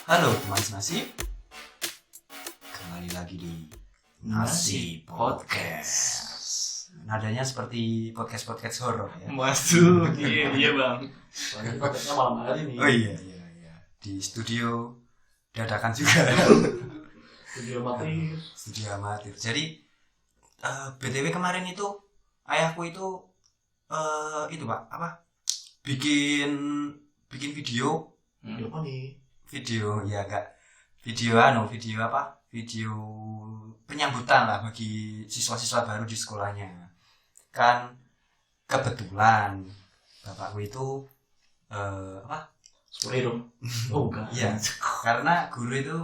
Halo teman senasib, kembali lagi di Nasi Podcast. Nadanya seperti podcast horor ya. Masuk, iya bang. Soalnya podcastnya malam hari nih. Oh iya. Di studio dadakan juga. Studio amatir. Jadi BTW kemarin itu ayahku itu Pak, bikin video. Video apa nih? Video penyambutan lah bagi siswa-siswa baru di sekolahnya. Kan kebetulan bapakku itu Superhero. Oh enggak. iya, karena guru itu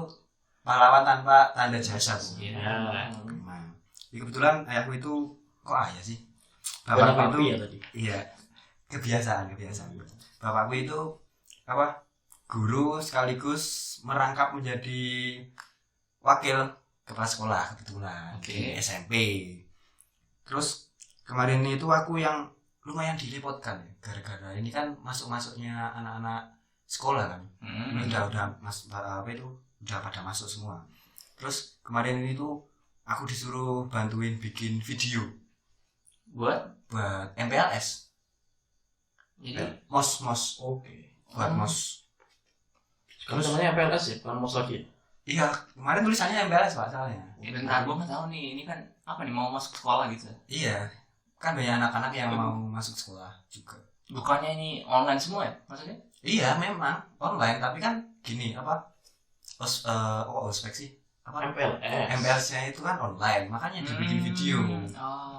pahlawan tanpa tanda jasa, Bu. Iya. Nah, kebetulan ayahku itu kok ayah sih? Banyak Bapakku papi itu ya tadi. iya, kebiasaan. Bapakku itu guru sekaligus merangkap menjadi wakil kepala sekolah kebetulan di SMP. Terus kemarin itu aku yang lumayan direpotkan ya, gara-gara ini kan masuknya anak-anak sekolah kan. Ini udah udah pada masuk semua. Terus kemarin ini tuh aku disuruh bantuin bikin video Buat MPLS. jadi MOS. Oke. Buat MOS. Sekarang namanya MPLS ya, bukan MOS lagi. Iya, kemarin tulisannya MPLS Pak soalnya. bentar gue nggak tahu nih, ini kan apa nih, mau masuk sekolah gitu? Iya, kan banyak anak-anak yang mau masuk sekolah juga. Bukannya ini online semua ya maksudnya? Iya, memang online, tapi kan gini ospek sih. MPLS. MPLS-nya itu kan online, makanya dibikin video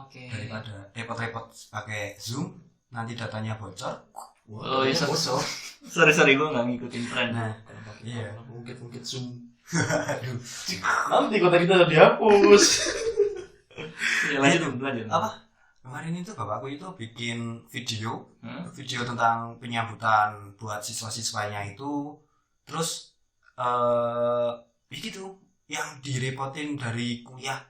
Oke. daripada repot-repot pakai Zoom, nanti datanya bocor. Oh, iya, bocor. sorry gue nggak ngikutin tren. Nah, iya. Mungkin Zoom. Aduh. Nanti konten kita udah dihapus. Ya, lanjut. Kemarin itu bapakku itu bikin video tentang penyambutan buat siswa-siswanya itu. Terus begitu yang direpotin dari kuliah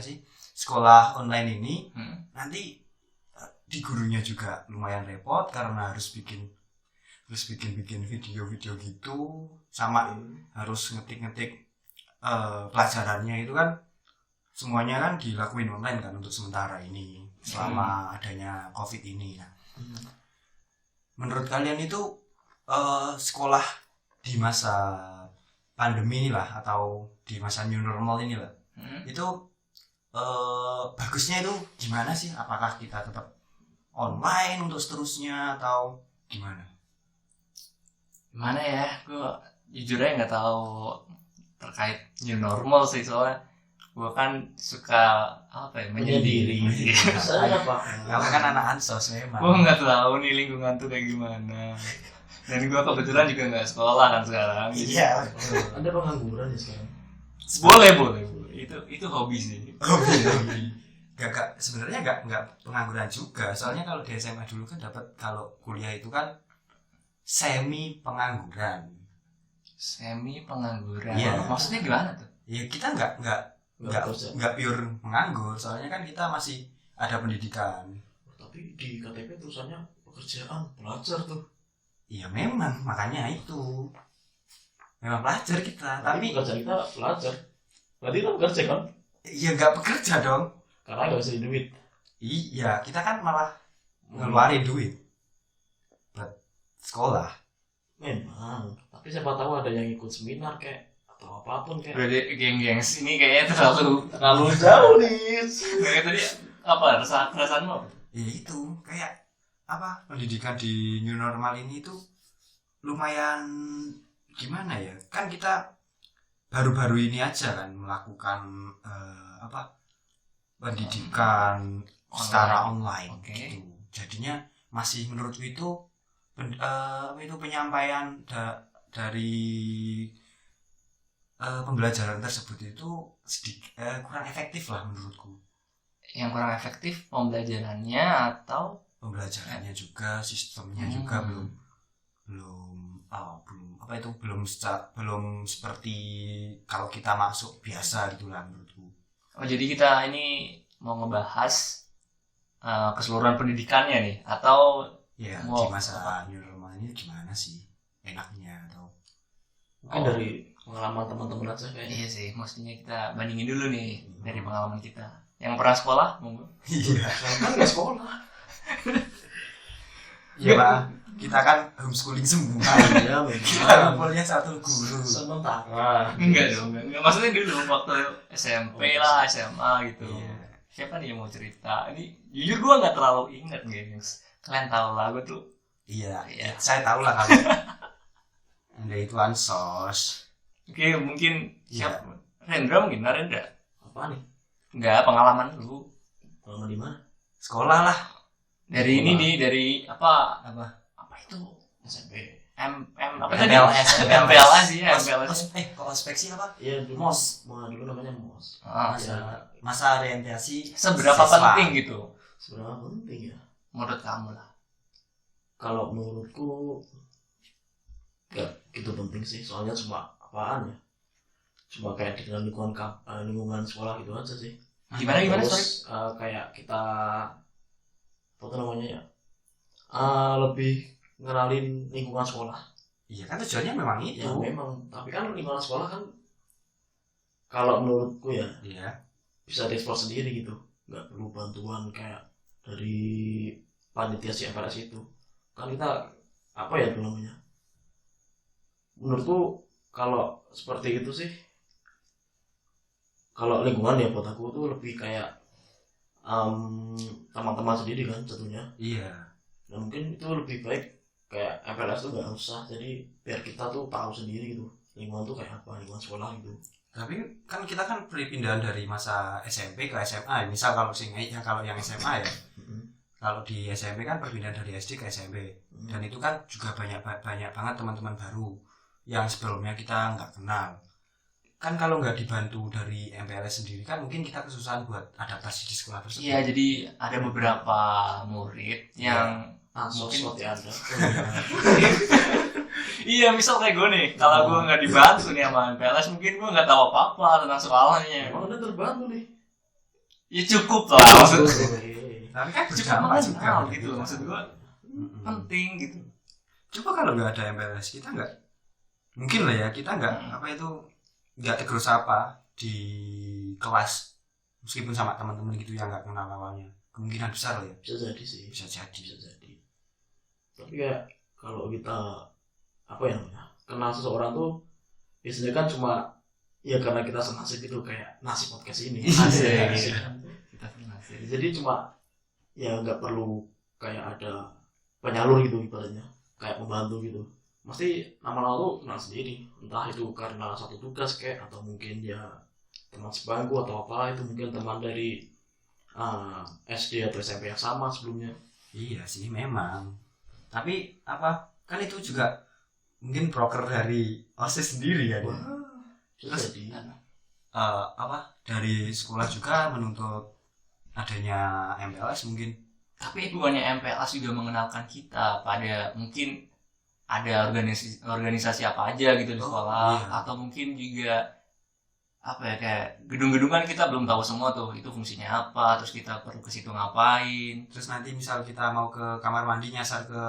sih, sekolah online ini. Nanti di gurunya juga lumayan repot karena harus bikin video gitu, sama harus ngetik pelajarannya itu kan semuanya kan dilakuin online kan untuk sementara ini selama adanya COVID ini. Nah, menurut kalian itu sekolah di masa pandemi inilah atau di masa new normal inilah itu bagusnya itu gimana sih? Apakah kita tetap online untuk seterusnya atau gimana? Gimana ya, gue jujur aja nggak tahu terkait new normal sih, soalnya gue kan suka menyendiri. Saya Pak. Kamu kan anak ansos memang. Gue nggak tahu nih lingkungan tuh kayak gimana. Dan gue kebetulan juga nggak sekolah kan sekarang. Iya. Anda pengangguran ya sekarang? Boleh. Itu hobi sih. Hobi. Gak sebenarnya nggak pengangguran juga. Soalnya kalau di SMA dulu kan dapat, kalau kuliah itu kan semi pengangguran. Iya. Maksudnya gimana tuh? Ya kita nggak pure menganggur. Soalnya kan kita masih ada pendidikan. Tapi di KTP tulisannya pekerjaan pelajar tuh. Iya memang, makanya itu memang pelajar kita. Tapi pekerjaan kita pelajar. Berarti kan kerja kan? iya nggak bekerja dong. Karena nggak bisa duit. Iya, kita kan malah ngeluarin duit buat sekolah. Memang. Tapi siapa tahu ada yang ikut seminar kayak atau apapun kayak. Berarti geng-gengs ini kayaknya terlalu Jauh nih. kayak tadi perasaan lo? Ya itu kayak pendidikan di new normal ini tuh lumayan gimana ya? Kan kita baru-baru ini aja kan melakukan pendidikan secara online gitu. Jadinya masih menurutku itu penyampaian dari pembelajaran tersebut itu kurang efektif lah menurutku. Yang kurang efektif pembelajarannya atau Pembelajarannya juga, sistemnya juga belum seperti kalau kita masuk biasa gitu lah menurutku. Oh, jadi kita ini mau ngebahas keseluruhan pendidikannya nih, atau Ya, di masa new normal ini gimana sih enaknya atau Mungkin dari pengalaman teman-teman aja kayaknya. Iya sih, mestinya kita bandingin dulu nih dari pengalaman kita. Yang pernah sekolah, monggo. Iya. Saya kan nggak sekolah. Iya Pak, kita kan homeschooling semua. Ya, Kita ngumpulnya satu guru. sementara. Enggak dong, enggak. Maksudnya dulu waktu SMP lah, SMA gitu. Iya. Siapa nih yang mau cerita? Ini jujur gue nggak terlalu ingat, gengs. Kalian tahu lah, gue tuh. Iya, Iya. saya tahu lah kalau Anda itu ansos. Oke, mungkin Iya. siapa? Rendra mungkin, Narendra. Apa nih? Enggak, pengalaman dulu. Pengalaman di mana? Sekolah lah. Dari ini nih, dari apa itu? SMP. Apa tadi? MPLS. MPLS ya, MPLS. Kalau ospeksi apa? Iya, dulu MOS. Dulu namanya MOS. Ah, Masa orientasi seberapa siswa. penting gitu Seberapa penting ya? menurut kamu lah? Kalau menurutku gak gitu penting sih, soalnya cuma apaan ya? Cuma kayak di dalam lingkungan sekolah gitu aja sih. Gimana sorry? Terus kayak kita apa tuh namanya ya? Lebih ngenalin lingkungan sekolah. Iya kan tujuannya memang itu. Ya memang, tapi kan lingkungan sekolah kan kalau menurutku ya Iya. bisa dieksplor sendiri gitu, nggak perlu bantuan kayak dari panitia si MPLS itu. Kan kita apa ya itu namanya? Menurutku kalau seperti itu sih, kalau lingkungan ya buat aku tuh lebih kayak teman-teman sendiri kan tentunya. Iya. Dan mungkin itu lebih baik kayak MPLS tuh nggak usah, jadi biar kita tuh tahu sendiri gitu lingkungan tuh kayak apa, lingkungan sekolah gitu. Tapi kan kita kan perpindahan dari masa SMP ke SMA. Misal kalau yang SMA ya. Kalau di SMP kan perpindahan dari SD ke SMP. Dan itu kan juga banyak banget teman-teman baru yang sebelumnya kita nggak kenal. Kan kalau nggak dibantu dari MPLS sendiri kan mungkin kita kesusahan buat adaptasi di sekolah tersebut. Iya, jadi ada beberapa murid yang Ansos mungkin seperti Anda. iya, misal kayak gue nih, kalau gue nggak dibantu nih sama MPLS, mungkin gue nggak tahu apa-apa tentang sekolahnya. Emang Anda terbantu nih? Ya cukup lah, maksudnya Tapi kan cukup berdampak juga mengenal bagi gitu, kita. maksud gue penting gitu. Coba kalau nggak ada MPLS kita nggak mungkin lah ya, kita nggak nggak tegur sapa di kelas meskipun sama teman-teman gitu yang nggak kenal awalnya. Kemungkinan besar lah ya. Bisa jadi sih. Bisa jadi. Tapi kayak kalau kita apa ya namanya, kenal seseorang tuh biasanya kan cuma ya karena kita senasib gitu, kayak nasi podcast ini. Asik. Kita senasib. Jadi cuma ya nggak perlu kayak ada penyalur gitu ibaratnya, kayak pembantu gitu. Mesti lama-lama tuh kenal sendiri, entah itu karena satu tugas kayak, atau mungkin dia teman sebangku atau apa, itu mungkin teman dari SD atau SMP yang sama sebelumnya. Iya sih memang. Tapi apa kan itu juga mungkin broker dari OSIS sendiri kan. Ya? Terus jadi Dari sekolah juga menuntut adanya MPLS mungkin. Tapi bukannya MPLS juga mengenalkan kita pada mungkin ada organisasi apa aja gitu di sekolah, iya. atau mungkin juga apa ya, kayak gedung-gedung kan kita belum tahu semua tuh itu fungsinya apa, terus kita perlu ke situ ngapain. Terus nanti misal kita mau ke kamar mandi nyasar ke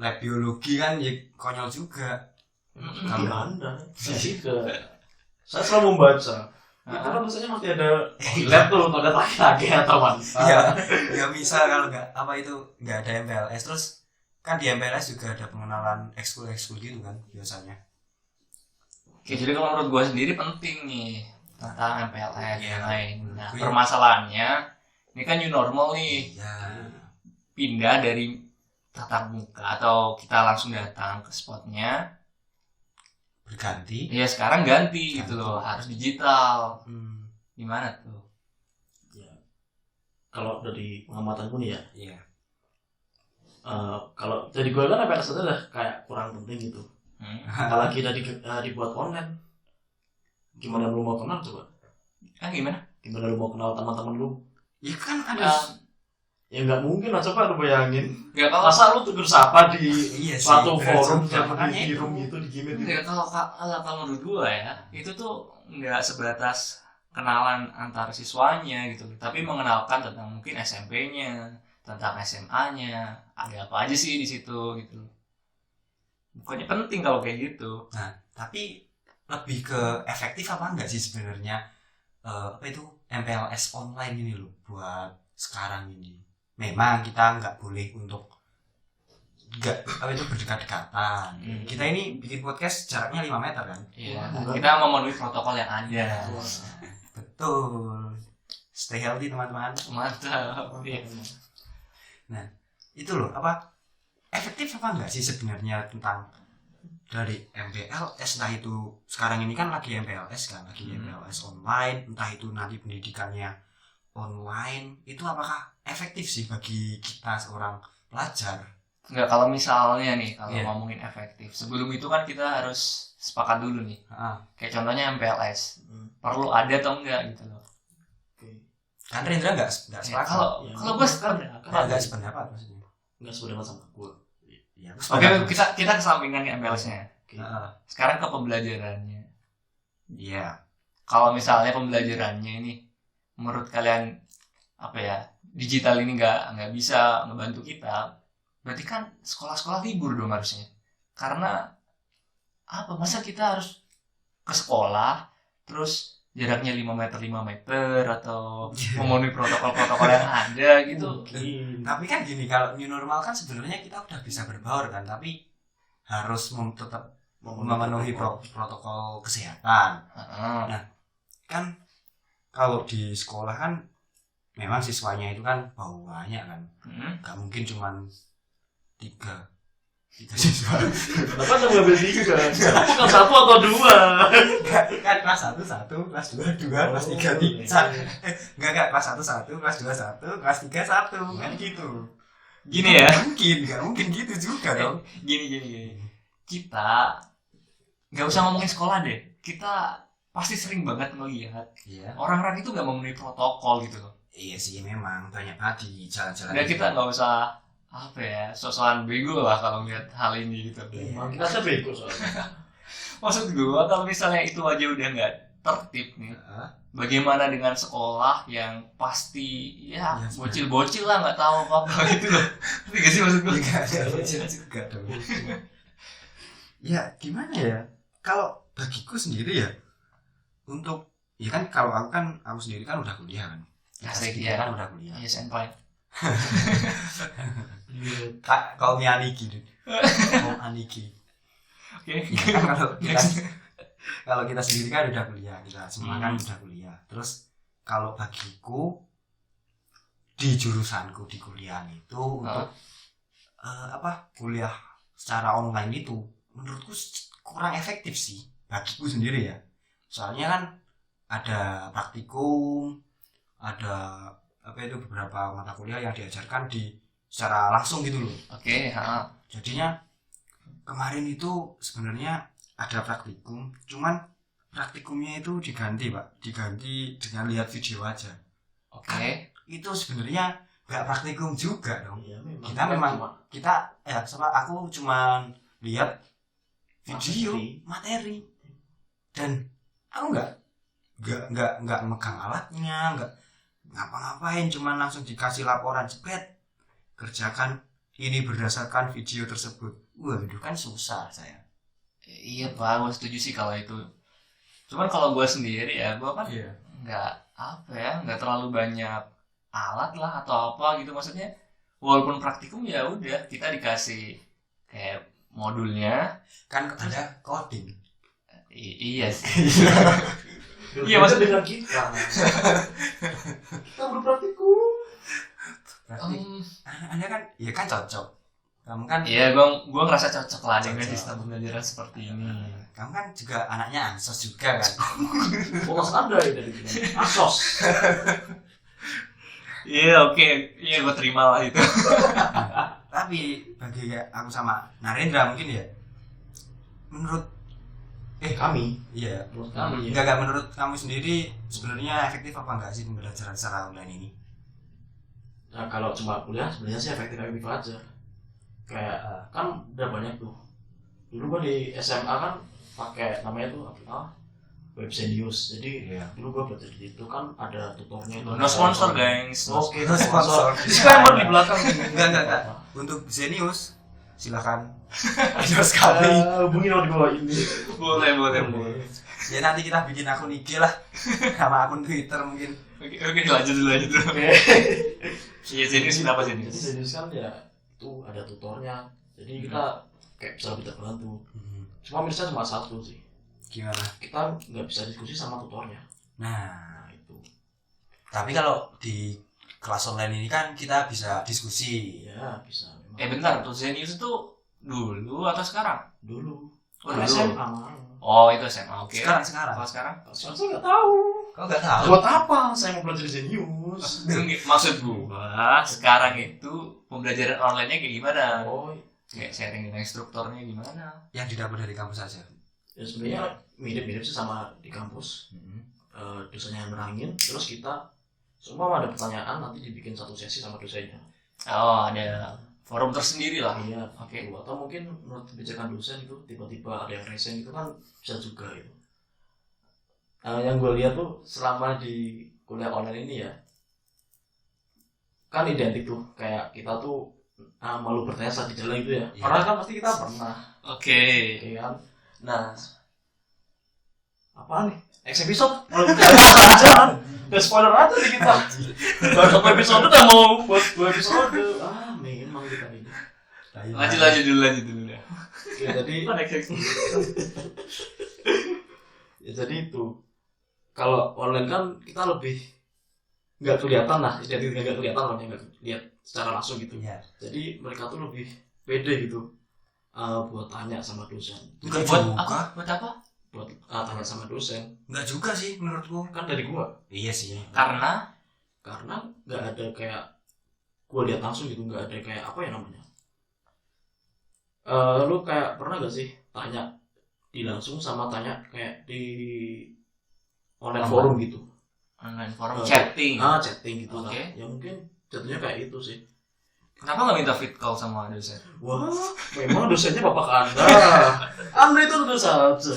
lab biologi kan ya konyol juga. di Anda sih ke saya selalu membaca itu kan biasanya masih ada lab tuh ada laki-laki atau wanita. Iya. Ya misal kalau nggak ada MPLS, terus kan di MPLS juga ada pengenalan ekskul gitu kan biasanya. Oke, jadi kalau menurut gue sendiri penting nih tentang MPLS Iya. yang lain. Nah, permasalahannya ini kan new normal nih, Iya. pindah dari tatap muka atau kita langsung datang ke spotnya. Berganti. Ya sekarang ganti gitu loh, harus digital. Gimana tuh? Ya, kalau dari pengamatanku nih ya, Iya. kalau jadi gue kan MPLS itu udah kayak kurang penting gitu. Apalagi dibuat online, gimana lu mau kenal coba? Gimana? Gimana lu mau kenal teman-teman lu? Ya kan ada. Ya nggak mungkin lah, coba lu bayangin. Gak kalau Masa lu tegur sapa di Iya sih, suatu bener forum juga, yang makanya di itu. room gitu, di gimana gitu. nggak kalau menurut gue ya, itu tuh nggak sebatas kenalan antar siswanya gitu, tapi mengenalkan tentang mungkin SMP-nya, tentang SMA-nya, ada apa aja sih di situ gitu. Bukannya penting kalau kayak gitu. Nah, Tapi lebih ke efektif apa enggak sih sebenarnya apa itu MPLS online ini loh buat sekarang ini. Memang kita nggak boleh untuk nggak apa itu berdekat-dekatan. Kita ini bikin podcast jaraknya 5 meter kan. Iya. Kita memenuhi protokol yang ada. Betul. Stay healthy teman-teman. Mantap. Nah, itu loh apa efektif apa enggak sih sebenarnya tentang dari MPLS, entah itu sekarang ini kan lagi MPLS kan, lagi MPLS online, entah itu nanti pendidikannya online, itu apakah efektif sih bagi kita seorang pelajar? Enggak, kalau misalnya nih kalau ngomongin efektif, sebelum itu kan kita harus sepakat dulu nih. Kayak contohnya MPLS, perlu ada atau enggak gitu loh. Kan Rendra enggak sepakat. Kalau gue enggak sependapat maksudnya. Enggak sependapat sama gue. Ya, oke, kita kesampingan nih MPLS-nya. Sekarang ke pembelajarannya. Iya. Kalau misalnya pembelajarannya ini menurut kalian apa ya, digital ini nggak bisa ngebantu kita, berarti kan sekolah-sekolah libur dong harusnya. Karena apa, masa kita harus ke sekolah terus jaraknya 5 meter atau memenuhi protokol-protokol yang ada gitu. Tapi kan gini, kalau new normal kan sebenarnya kita udah bisa berbaur kan, tapi harus tetap memenuhi protokol kesehatan. Nah, kan kalau di sekolah kan memang siswanya itu kan banyak kan, nggak mungkin cuman 3 siswa. Bapak cuma ngambil 3 kan? Bukan 1 atau 2. Kan kelas 1 1, kelas 2 2, kelas 3 3. Enggak kelas 1 1, kelas 2 1, kelas 3 1, kan gitu. Gini ya. Enggak mungkin gitu juga dong. Gini. Kita nggak usah ngomongin sekolah deh. Kita pasti sering banget ngelihat orang-orang itu nggak memenuhi protokol gitu loh. Iya sih, memang banyak banget di jalan-jalan. Nah, kita nggak usah apa ya, sok-sokan bego lah kalau ngeliat hal ini gitu. Kita aja bego soalnya. Maksud gue kalau misalnya itu aja udah nggak tertib nih, bagaimana dengan sekolah yang pasti ya bocil-bocil lah nggak tahu apa gitu loh. Ngerti gak sih maksud gue? Nggak bocil juga dong. Ya gimana ya? Kalau bagiku sendiri ya, untuk ya kan kalau aku sendiri kan udah kuliah kan. Asik ya kan udah kuliah. Iya senpai. Kak, kau Aniki deh. Kau Aniki. Oke. Kan kalau kita sendiri kan udah kuliah, kita semua kan udah kuliah. Terus kalau bagiku di jurusanku di kuliah itu untuk kuliah secara online itu menurutku kurang efektif sih bagiku sendiri ya. Soalnya kan ada praktikum, ada beberapa mata kuliah yang diajarkan secara langsung gitu loh. Oke. Jadinya kemarin itu sebenarnya ada praktikum, cuman praktikumnya itu diganti dengan lihat video aja. Oke. Itu sebenarnya gak praktikum juga dong. Iya, aku cuma lihat video materi dan aku nggak megang alatnya, nggak ngapa-ngapain, cuma langsung dikasih laporan jepret, kerjakan ini berdasarkan video tersebut. Waduh, kan susah saya. Iya Pak, gue setuju sih kalau itu. Cuman kalau gue sendiri ya, gue kan nggak terlalu banyak alat lah atau apa gitu. Maksudnya walaupun praktikum ya udah kita dikasih kayak modulnya kan ada coding. Iya sih. Iya maksudnya dengan kita berpraktikum. Anda kan, ya kan cocok. Kamu kan? Iya, gua ngerasa cocok lah dengan sistem pembelajaran seperti ini. Kamu kan juga anaknya Ansos juga kan? Fokus Anda ya dari Asos. Iya oke, iya gua terima lah itu. Tapi bagi aku sama Narendra mungkin ya, menurut kami, iya, menurut kami. Enggak menurut kamu sendiri sebenarnya efektif apa enggak sih pembelajaran secara online ini? Nah, kalau cuma kuliah sebenarnya sih efektif aja. Kayak kan udah banyak tuh. Dulu gua di SMA kan pakai namanya tuh apa? Websenius. Jadi dulu gua belajar di situ kan ada tutornya itu. No sponsor guys. Oke, no sponsor. Disclaimer di belakang. Enggak. Untuk Zenius silahkan endorse kami. Hubungi nomor di bawah ini. Boleh. Ya nanti kita bikin akun IG lah sama akun Twitter mungkin. Oke, lanjut dulu. Iya, Zenius kenapa Jadi Zenius? serius kan ya itu ada tutornya. Jadi kita kayak bisa lebih terbantu. Cuma minusnya cuma satu sih. Gimana? Kita nggak bisa diskusi sama tutornya. Nah, Itu. tapi kalau di kelas online ini kan kita bisa diskusi. Iya bisa. Memang. Bentar, tuh Zenius itu dulu atau sekarang? Dulu. Oh, Kan dulu. SMA. Oh, itu SMA. Oke. Sekarang. Kalau sekarang? Sekarang saya nggak tahu. Kau nggak tahu? Buat apa saya mau belajar Zenius? Maksud gua, sekarang itu pembelajaran online-nya kayak gimana? Oh, Kayak sharing dengan instrukturnya gimana? Yang didapat dari kampus saja. ya sebenarnya mirip-mirip sih sama di kampus. Dosennya yang nerangin, terus kita semua ada pertanyaan nanti dibikin satu sesi sama dosennya. Oh, ada forum tersendiri lah. Iya, Oke. gitu. Atau mungkin menurut kebijakan dosen itu tiba-tiba ada yang resen itu kan bisa juga itu. Yang gue lihat tuh selama di kuliah online ini ya, kan identik tuh kayak kita tuh malu bertanya saat di jalan gitu ya. Iya. Karena kan pasti kita pernah, Oke. ya kan. Nah, apa nih? Next episode belum jalan. Udah spoiler aja nih kita. Baru satu episode udah mau buat 2 episode. Memang kita ini. Lanjut dulu ya. Oke, jadi ya jadi itu kalau online kan kita lebih nggak kelihatan lah, jadi nggak kelihatan lah, nggak lihat secara langsung gitu. Iya. Jadi mereka tuh lebih pede gitu buat tanya sama dosen. Enggak Buat juga. apa? Buat apa? Buat tanya sama dosen Enggak juga sih menurutku. kan dari gua, Iya sih. Karena karena nggak ada kayak gua lihat langsung gitu, nggak ada kayak apa ya namanya. Lu kayak pernah gak sih tanya di langsung sama tanya kayak di online forum gitu? online forum chatting. Chatting gitu lah. Oke. Ya mungkin jatuhnya kayak itu sih. Kenapa nggak minta fit call sama dosen? Wah, memang dosennya bapak Anda. Anda itu tentu saja.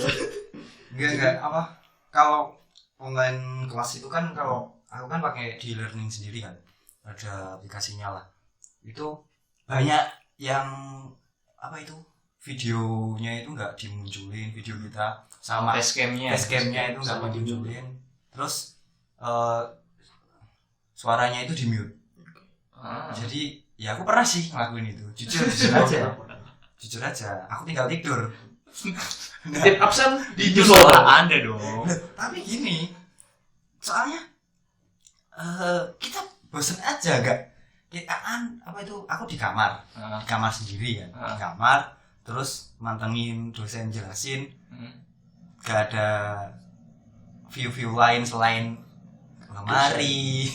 Enggak apa? Kalau online kelas itu kan kalau aku kan pakai di learning sendiri kan. Ada aplikasinya lah. Itu banyak yang apa itu? Videonya itu enggak dimunculin, video kita sama Facecam-nya. facecam-nya itu enggak Sama dimunculin. Terus suaranya itu di mute. Jadi ya aku pernah sih ngelakuin itu. Jujur aja, aku tinggal tidur. Tip absen di Itu judul. salah Anda dong. Tapi gini, soalnya kita bosen aja gak? Apa itu? Aku di kamar sendiri kan, di kamar, terus mantengin dosen jelasin, gak ada view lain selain lemari,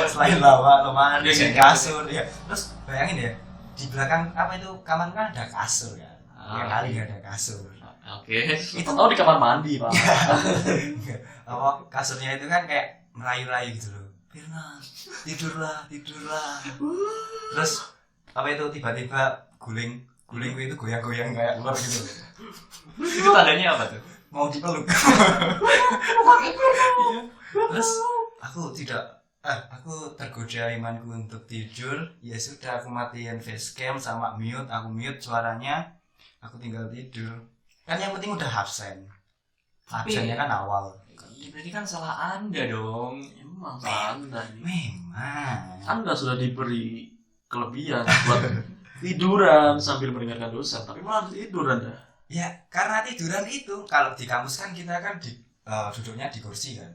selain lemari, Dosen kasur, ya. Terus bayangin ya, di belakang apa itu kamar kan ada kasur kan, ya kali gak ada kasur. Oke. Itu tahu di kamar mandi, Pak. Apa kasurnya itu kan kayak merayu-rayu gitu loh. Firna, tidurlah. Terus apa itu tiba-tiba guling itu goyang-goyang kayak ular gitu. Itu tandanya apa tuh? Mau dipeluk. Terus aku tergoda imanku untuk tidur. Ya sudah, aku matiin facecam sama mute, aku mute suaranya. Aku tinggal tidur. Kan yang penting udah absen. Absennya kan awal. Berarti kan salah Anda dong. Emang Anda nih. Memang. Anda sudah diberi kelebihan buat tiduran sambil mendengarkan dosen, tapi malah tidur Anda. Ya, karena tiduran itu kalau di kampus kan kita kan duduknya di kursi kan.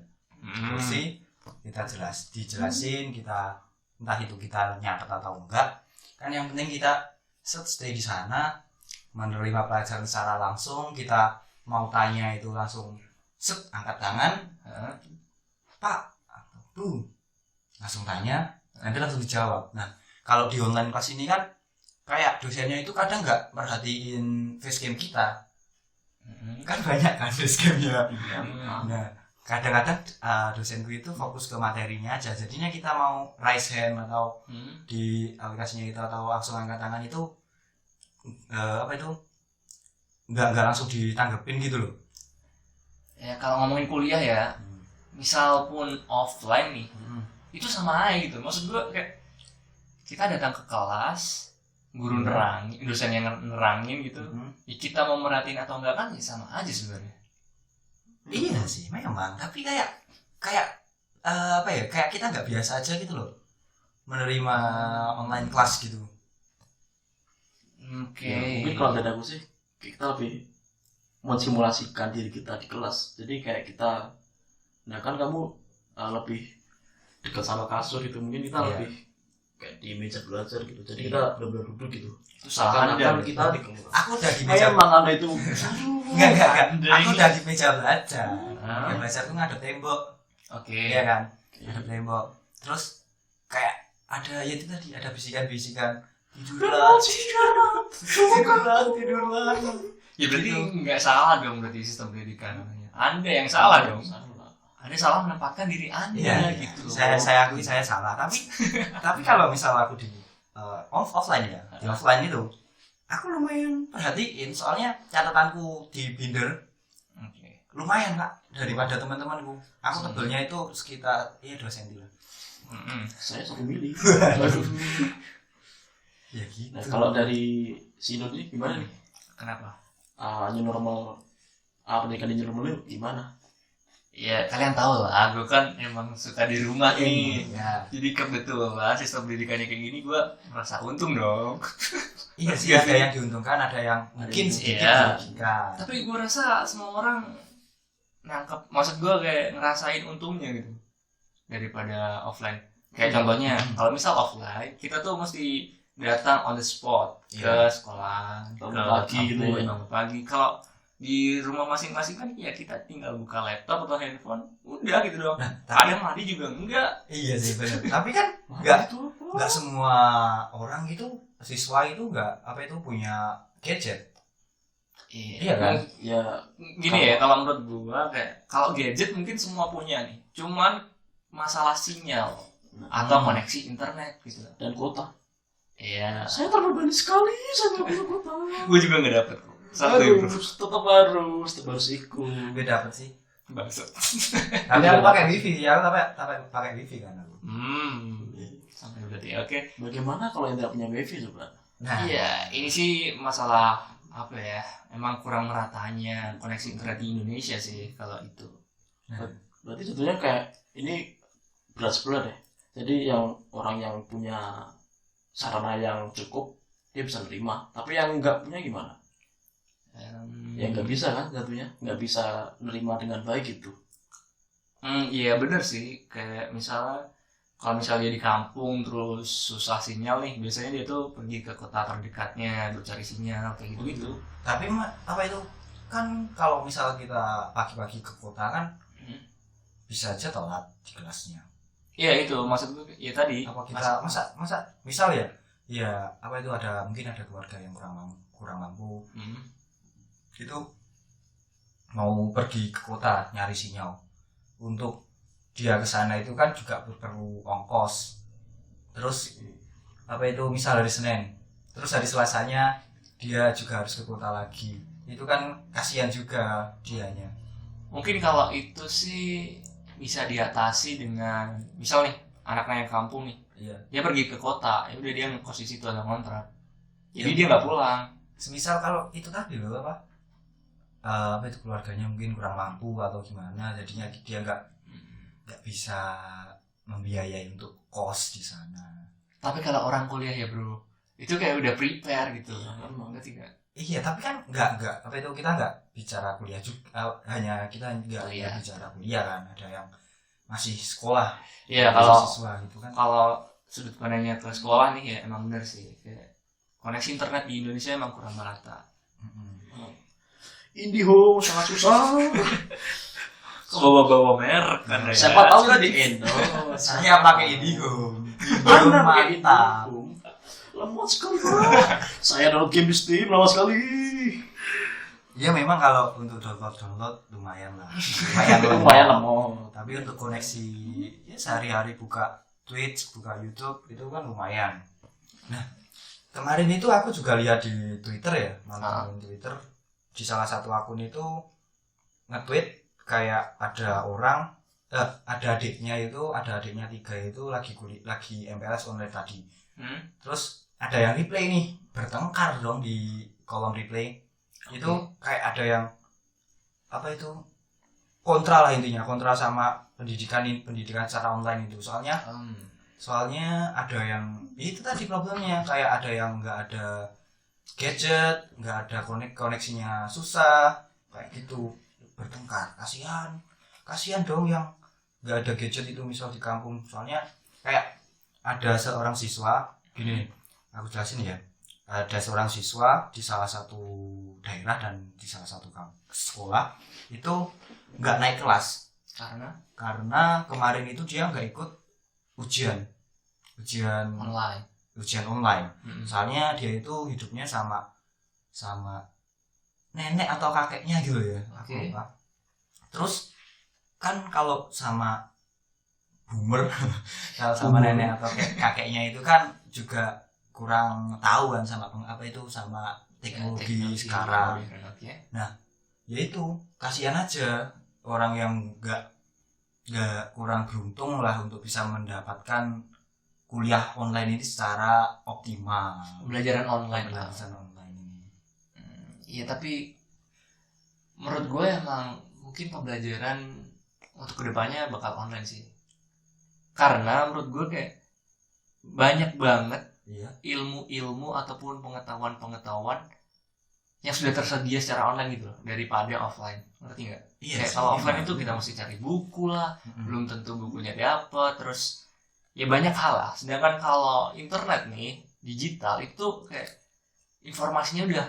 Kursi kita dijelasin, kita entah itu kita nyatet atau enggak. Kan yang penting kita stay di sana, menerima pelajaran secara langsung. Kita mau tanya itu langsung angkat tangan, Pak, Bu, langsung tanya, nanti langsung dijawab. Nah, kalau di online kelas ini kan kayak dosennya itu kadang nggak merhatiin facecam kita, kan banyak kan facecamnya. Nah, kadang-kadang dosenku itu fokus ke materinya aja, jadinya kita mau raise hand atau di aplikasinya itu atau langsung angkat tangan itu apa itu nggak langsung ditanggepin gitu loh. Ya kalau ngomongin kuliah ya, misal pun offline nih, itu sama aja gitu. Maksud gue kayak kita datang ke kelas, guru nerangin, dosen yang nerangin gitu. Hmm. Ya kita mau merhatiin atau enggak kan ya sama aja sebenarnya. Iya sih memang, tapi kayak apa ya, kayak kita nggak biasa aja gitu loh menerima online kelas gitu. Oke. Ya, mungkin kalau dari aku sih kita lebih mensimulasikan diri kita di kelas. Jadi kayak kita, nah kan kamu lebih dekat sama kasur gitu, mungkin kita Iya. lebih kayak di meja belajar gitu. Jadi Iya. kita benar-benar duduk gitu. Itu salah Seakan-akan Anda. kita di kelas. Aku udah di meja Emang anda itu enggak. Anda Aku ini. udah di meja belajar. Ah. Meja belajar tuh ngadep tembok, Oke. iya kan? Ngadep tembok. Terus kayak ada ya itu tadi ada bisikan-bisikan tidurlah, tidurlah. Ya berarti Gitu. nggak salah dong berarti sistem pendidikan. Anda yang salah dong. Anda salah menempatkan diri Anda Iya, gitu. saya akui saya salah, tapi kalau misal aku di offline ya, di offline itu aku lumayan perhatiin soalnya catatanku di binder Oke. lumayan Kak daripada teman-temanku. Aku tebelnya itu sekitar 2 cm lah. Saya 1 mili. Ya gitu. Nah, kalau dari Sino ini gimana nih? Kenapa? New normal, pendidikan new normal itu gimana? Ya kalian tahu lah, gue kan emang suka di rumah nih. Ya. Jadi kebetulan sistem pendidikannya kayak gini, gue merasa untung dong. Iya sih, ada yang diuntungkan, ada yang mungkin sedikit Iya. dirugikan. Tapi gue rasa semua orang nangkep, maksud gue kayak ngerasain untungnya gitu daripada offline. Kayak contohnya, kalau misal offline, kita tuh mesti datang on the spot ke Iya. sekolah, ke Bangun pagi gitu kampus, ya. bangun pagi. Kalau di rumah masing-masing kan ya kita tinggal buka laptop atau handphone, udah gitu doang. Nah, tapi Kadang mandi juga enggak. iya sih benar. Tapi kan enggak itu nggak semua orang gitu, siswa itu nggak apa itu punya gadget. Iya kan? ya Gini ya, kalau menurut gua kayak kalau gadget mungkin semua punya nih. Cuman masalah sinyal atau koneksi internet gitu. dan kota. Iya. Saya terbebani sekali, saya nggak punya kota. Gua juga nggak dapet kok. Satu ya, bro. tetap harus ikut. Gue dapet sih. Bangsat. Tapi aku pakai wifi ya, pakai wifi kan aku. Sampai berarti oke. Bagaimana kalau yang tidak punya wifi coba? Nah, Iya, ini sih masalah apa ya? Emang kurang meratanya koneksi internet di Indonesia sih kalau itu. Berarti sebetulnya kayak ini berat sebelah deh. Jadi yang orang yang punya sarana yang cukup dia bisa nerima, tapi yang nggak punya gimana? Ya nggak bisa kan jatuhnya, nggak bisa nerima dengan baik gitu. Iya bener sih, kayak misalnya kalau misalnya dia di kampung terus susah sinyal nih, biasanya dia tuh pergi ke kota terdekatnya buat cari sinyal kayak gitu. tapi apa itu kan kalau misal kita pagi-pagi ke kota kan bisa aja telat di kelasnya. Iya itu maksud gue ya tadi. Apa kita masa misal ya apa itu mungkin ada keluarga yang kurang mampu itu mau pergi ke kota nyari sinyal, untuk dia ke sana itu kan juga perlu ongkos. Terus apa itu misal hari Senin, terus hari Selasanya dia juga harus ke kota lagi, itu kan kasihan juga dianya. Mungkin kalau itu sih bisa diatasi dengan misal nih anaknya yang kampung nih, Iya. dia pergi ke kota, ya udah dia ngekos di situ ada kontrak, jadi Ya, dia nggak pulang. semisal kalau itu tadi loh apa itu keluarganya mungkin kurang mampu atau gimana, jadinya dia nggak bisa membiayai untuk kos di sana. Tapi kalau orang kuliah ya bro, itu kayak udah prepare gitu. Iya, emang. Ngerti nggak? Iya, tapi kan nggak apa itu kita nggak bicara kuliah juga, hanya kita nggak Kuliah. bicara kuliah kan, ada yang masih sekolah, Iya masih kalau siswa gitu kan. kalau sudut pandangnya ke sekolah nih ya emang bener sih, kayak koneksi internet di Indonesia emang kurang merata. Indiho sangat susah. Bawa-bawa merek kan ya. Siapa tahu kan di Indo. Saya pakai Indigo. Anda pakai Mantap. Indiho. Lemot sekali Pak. Saya download game di Steam lama sekali. Ya memang kalau untuk download lumayan lah. Lumayan lemot. Tapi untuk koneksi ya sehari-hari buka Twitch, buka YouTube itu kan lumayan. Nah, kemarin itu aku juga lihat di Twitter ya, nonton Twitter di salah satu akun itu nge-tweet kayak ada adiknya 3 itu lagi MPLS online tadi. Terus ada yang replay nih, bertengkar dong di kolom replay. Itu kayak ada yang apa itu, kontra lah intinya, kontra sama pendidikan secara online itu. Soalnya ada yang itu tadi problemnya, kayak ada yang nggak ada gadget, nggak ada koneksinya susah kayak gitu, bertengkar. Kasihan dong yang nggak ada gadget itu, misal di kampung. Soalnya kayak ada seorang siswa gini, aku jelasin ya. Ada seorang siswa di salah satu daerah dan di salah satu sekolah itu nggak naik kelas karena kemarin itu dia nggak ikut ujian online. Soalnya dia itu hidupnya sama nenek atau kakeknya gitu ya. Aku lupa. Terus kan kalau sama boomer kalau sama nenek atau kakeknya itu kan juga kurang tahu kan sama sama teknologi sekarang. Nah, ya itu kasihan aja orang yang nggak kurang beruntung lah untuk bisa mendapatkan kuliah online ini secara optimal. Pembelajaran online ini. Iya, tapi menurut gue emang mungkin pembelajaran untuk kedepannya bakal online sih. Karena menurut gue kayak banyak banget ilmu-ilmu ataupun pengetahuan yang sudah tersedia secara online gitu loh, daripada offline. Ngerti nggak? Kayak kalau offline itu kita mesti cari buku lah, belum tentu bukunya dapat, terus ya banyak hal lah. Sedangkan kalau internet nih, digital itu kayak informasinya udah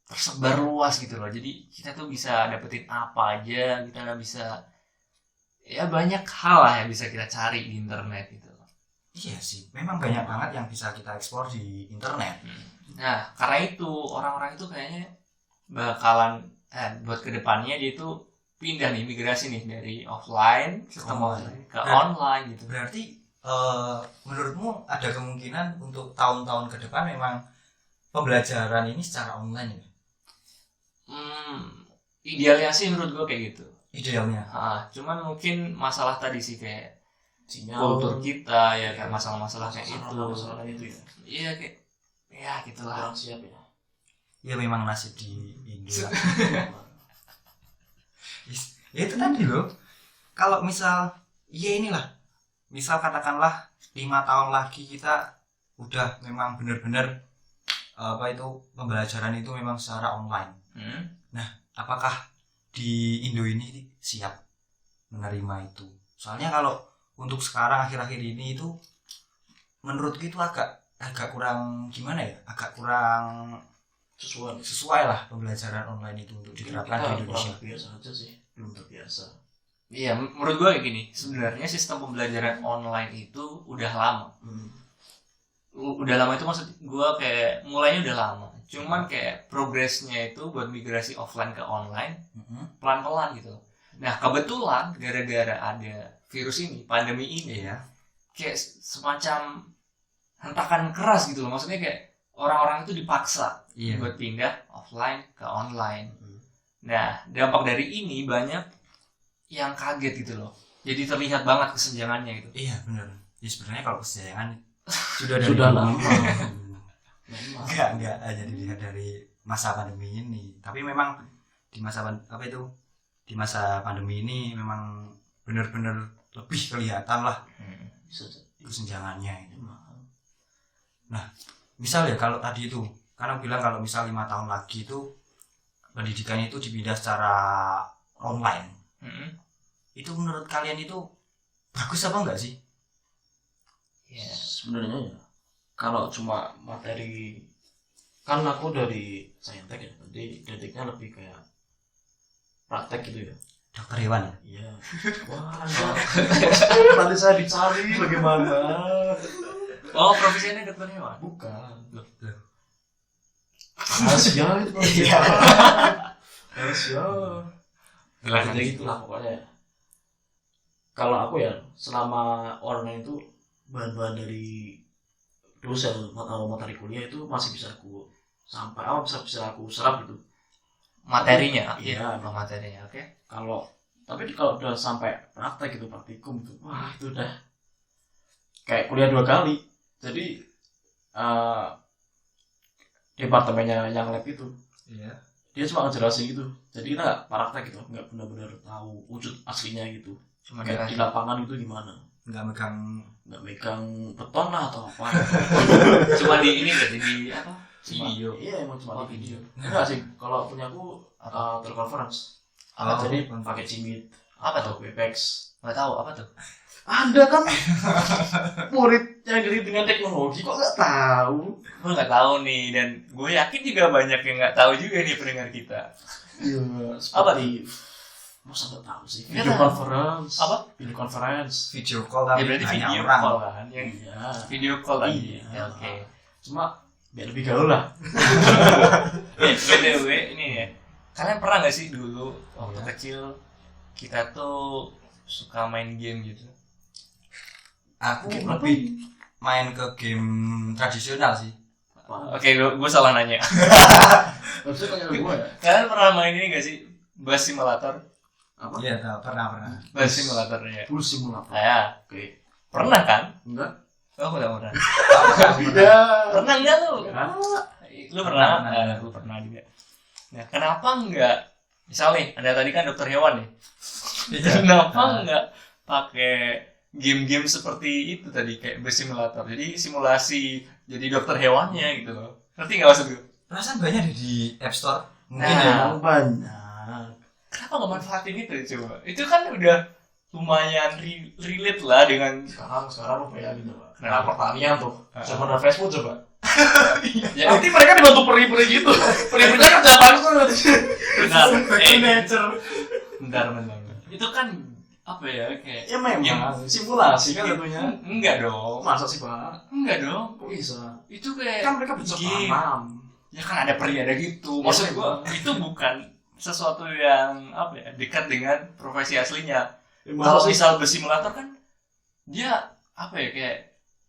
tersebar luas gitu loh. Jadi kita tuh bisa dapetin apa aja, kita bisa ya banyak hal lah yang bisa kita cari di internet gitu. Iya sih, memang banyak banget yang bisa kita eksplor di internet. Nah, karena itu orang-orang itu kayaknya bakalan buat kedepannya dia itu pindah nih, migrasi nih dari offline sistem offline ke online gitu. Berarti menurutmu ada kemungkinan untuk tahun-tahun ke depan memang pembelajaran ini secara online ya? Idealnya sih menurut gue kayak gitu. Idealnya. Cuman mungkin masalah tadi sih kayak sinyal kultur kita ya, kayak masalah-masalah kayak itu. Masalah itu ya. Iya kayak ya gitulah. Kurang siap ya. Ya memang nasib di Indo. Ya itu tadi loh. Kalau misal misal katakanlah 5 tahun lagi kita udah memang benar-benar pembelajaran itu memang secara online. Nah, apakah di Indo ini siap menerima itu? Soalnya kalau untuk sekarang akhir-akhir ini itu menurutku itu agak kurang gimana ya? Agak kurang sesuai lah pembelajaran online itu untuk diterapkan di Indonesia. Biasa aja sih, belum terbiasa. Iya, menurut gue kayak gini. Sebenarnya sistem pembelajaran online itu udah lama. Udah lama itu maksud gue kayak mulainya udah lama. Cuman kayak progresnya itu buat migrasi offline ke online pelan-pelan gitu. Nah, kebetulan gara-gara ada virus ini, pandemi ini ya, kayak semacam hentakan keras gitu loh. Maksudnya kayak orang-orang itu dipaksa buat pindah offline ke online. Nah, dampak dari ini banyak yang kaget gitu loh. Jadi terlihat banget kesenjangannya gitu. Iya, benar. Ya sebenarnya kalau kesenjangan sudah lama. Enggak hanya dilihat dari masa pandemi ini, tapi memang di masa pandemi ini memang benar-benar lebih kelihatan lah kesenjangannya itu. Nah, misal ya kalau tadi itu karena bilang kalau misal 5 tahun lagi itu pendidikan itu dipindah secara online, itu menurut kalian itu bagus apa enggak sih? Ya sebenarnya ya, kalau cuma materi, kan aku dari saintek ya, jadi dediknya lebih kayak praktek gitu ya. Dokter hewan ya? Iya. Wah, nanti saya dicari bagaimana. Oh, profesinya dokter hewan? Bukan. Loh. Rahasia itu. Iya. Rahasia. Jadi gitulah pokoknya. Kalau aku ya, selama online itu bahan-bahan dari dosen atau materi kuliah itu masih bisa aku bisa aku serap gitu. Materinya, iya, materinya, oke. Tapi kalau udah sampai praktek gitu, praktikum itu, wah itu udah kayak kuliah 2 kali. Jadi departemennya yang lab itu. Iya. Dia cuma ngejelasin gitu. Jadi kita nggak praktek gitu, nggak benar-benar tahu wujud aslinya gitu. Cuma Kayak di lapangan itu gimana? Nggak Megang beton lah atau apa? cuma di ini jadi di apa? Video. Iya emang cuma Oh, di video. video. Enggak sih, kalau punya aku teleconference. Jadi pakai Cimit Apa atau tuh? Webex. Nggak tahu apa tuh? Anda kan murid yang jadi dengan teknologi kok nggak tahu? Gue nggak tahu nih, dan gue yakin juga banyak yang nggak tahu juga nih pendengar kita. Iya. Apa Seperti masa nggak tahu sih? Nggak Video tahu. conference. Apa? Video conference. video call Ya tapi berarti banyak video orang. call kan, yang Iya. video call tadi. Iya. Ya, oke. Cuma biar lebih gaul lah. BTW ini ya, kalian pernah nggak sih dulu waktu Iya. kecil kita tuh suka main game gitu? Aku Game apa? lebih main ke game tradisional sih. Oke, gue salah nanya. Harusnya kayak gue ya. Kalian pernah main ini nggak sih, Bus Simulator? Apa? Iya, tahu, pernah. Bus Simulator ya. Full simulator. Ya, Oke. pernah kan? Enggak? Oh, nggak pernah. Ya. Pernah nggak lu? Enggak. Lu pernah? Pernah. Lu pernah juga. Nah, kenapa nggak? Misal nih, Anda tadi kan dokter hewan nih. Kenapa nggak pakai game-game seperti itu tadi, kayak Bus Simulator? Jadi simulasi jadi dokter hewannya gitu loh. Ngerti nggak maksud gue? Perasaan banyak di App Store. Mungkin Nah. ya. Emang banyak. Kenapa nggak manfaatin itu coba? Itu kan udah lumayan relate lah dengan Sekarang apa ya gitu Pak. Kenapa? Nah, pertanian tuh. Coba ada Facebook coba. ya, Nanti mereka dibantu peri-peri gitu. Peri-perinya kerja langsung nanti. bentar, Back to nature. bentar. Itu kan apa ya, kayak Ya memang simulasi kan tentunya. enggak dong. Masa sih Pak? Enggak dong. Kok bisa? Itu kayak Kan mereka bisa game. tanam. Ya kan ada peri, ada gitu. Ya, Maksud gua memang. itu bukan sesuatu yang apa ya, dekat dengan profesi aslinya. Ya, Kalau masa sih? misal bersimulator kan dia apa ya, kayak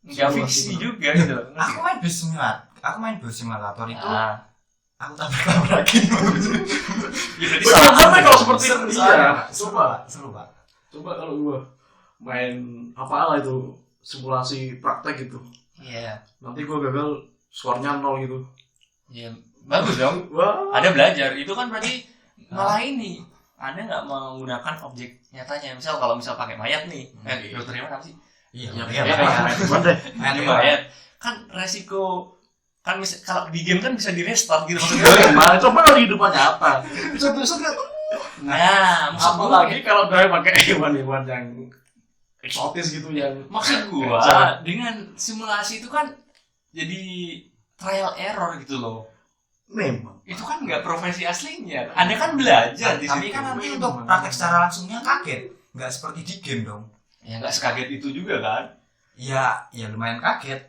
nggak Simulasi, fiksi bener. juga gitu loh. Ngerti Aku main bus simulator. Aku main bus simulator nggak? itu Ah, aku tabrak-tabrakin. ya berarti Bener, salah. sampai kalau seperti Seru, itu soalnya, iya. Pak. Seru, Pak. Coba kalau gua main apa itu simulasi praktek gitu. Iya, Nanti gua gagal skornya 0 gitu. ya bagus dong. Wah. Ada belajar. Itu kan berarti malah ini. Anda nggak menggunakan objek nyatanya. Misal kalau misal pakai mayat nih, Iya. dokter hewan apa sih? Iya, Ya, iya, ya, iya. cuman deh. Main Ini hewan. mayat. Kan resiko kan kalau di game kan bisa di restart gitu maksudnya. Gimana? Coba kalau di hidupan nyata. Bisa nggak tuh? Nah, maksud Apa gua lagi kalau udah pakai hewan-hewan yang eksotis gitu yang maksud gua Jangan. dengan simulasi itu kan jadi trial error gitu loh. memang. Itu kan nggak profesi aslinya. Anda kan belajar di Tapi situ. kan nanti untuk praktek secara langsungnya kaget. Nggak seperti di game dong. Ya nggak sekaget itu juga kan. Ya lumayan kaget.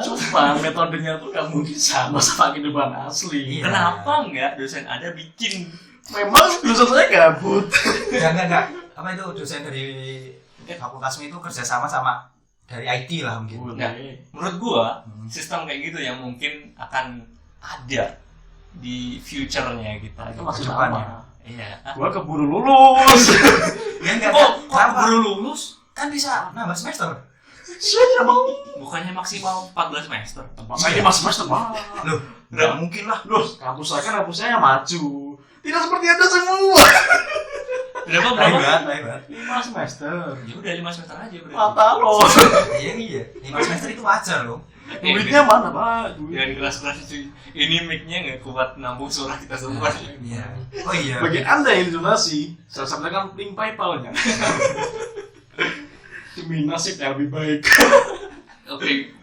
Cuma metodenya tuh nggak mungkin sama kehidupan asli. Iya. Kenapa nggak dosen Anda bikin? Memang dosen saya gabut. Enggak. Apa itu dosen dari fakultasmu itu kerjasama sama dari IT lah mungkin. Nah, menurut gua Hmm. sistem kayak gitu yang mungkin akan ada di future-nya kita. Itu masih Kedepannya. lama. Iya. Gua keburu lulus. Ya enggak. Kok Kenapa? baru lulus? Kan bisa nambah semester. Saya mau. Bukannya maksimal 14 semester? Maka ini mas Pak. Loh, enggak mungkin lah. Loh, kampus saya kan kampusnya yang maju. Tidak seperti Anda semua. Berapa? Hebat. 5 semester. Ya udah 5 semester aja berarti. Mata lo. Iya. 5 semester itu wajar loh. Duitnya mana, Pak? Duit. Jangan keras-keras cuy. Ini mic-nya nggak kuat nampung suara kita semua. Iya. Oh iya. Bagi Anda yang donasi, saya sampaikan link PayPal-nya. Demi nasib yang lebih baik. Oke.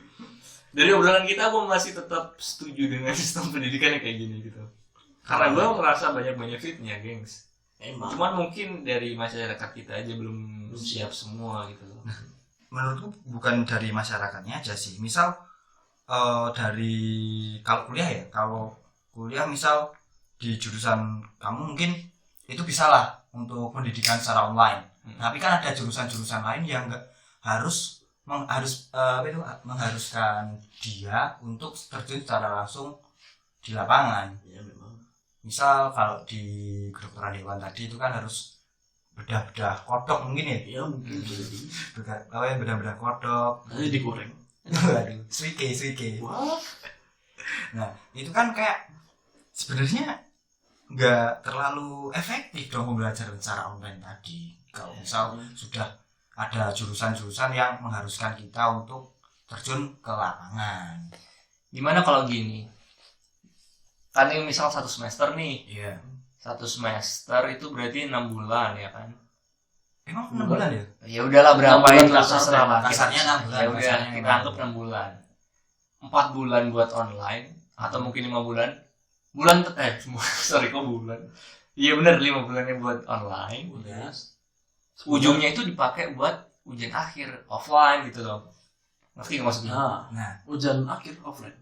Dari obrolan kita, gue masih tetap setuju dengan sistem pendidikan yang kayak gini gitu. Karena gue merasa banyak benefitnya, gengs. Emang. Cuman mungkin dari masyarakat kita aja belum siap semua gitu loh. Menurutku bukan dari masyarakatnya aja sih. Misal dari kalau kuliah misal di jurusan kamu mungkin itu bisa lah untuk pendidikan secara online. Tapi kan ada jurusan-jurusan lain yang enggak mengharuskan dia untuk terjun secara langsung di lapangan. Ya memang. Misal kalau di kedokteran hewan tadi itu kan harus bedah-bedah kodok mungkin ya. Ya mungkin jadi. Bedah-bedah kodok. Nanti digoreng. Waduh, suike. Wah. Nah itu kan kayak sebenarnya nggak terlalu efektif dong pembelajaran secara online tadi. Kalau misal sudah ada jurusan-jurusan yang mengharuskan kita untuk terjun ke lapangan. Gimana kalau gini? Kan ini misal 1 semester nih. Iya. 1 semester itu berarti 6 bulan ya kan? Emang 6 bulan ya? Ya udahlah berapa 6 bulan itu terserah lah. Kasarnya 6 bulan. Ya udah kita anggap 6 bulan. 4 bulan buat online atau mungkin 5 bulan. Sorry kok bulan. Iya benar 5 bulannya buat online. Udah. Ujungnya itu dipakai buat ujian akhir offline gitu loh. Ngerti nggak maksudnya? Nah, ujian akhir offline.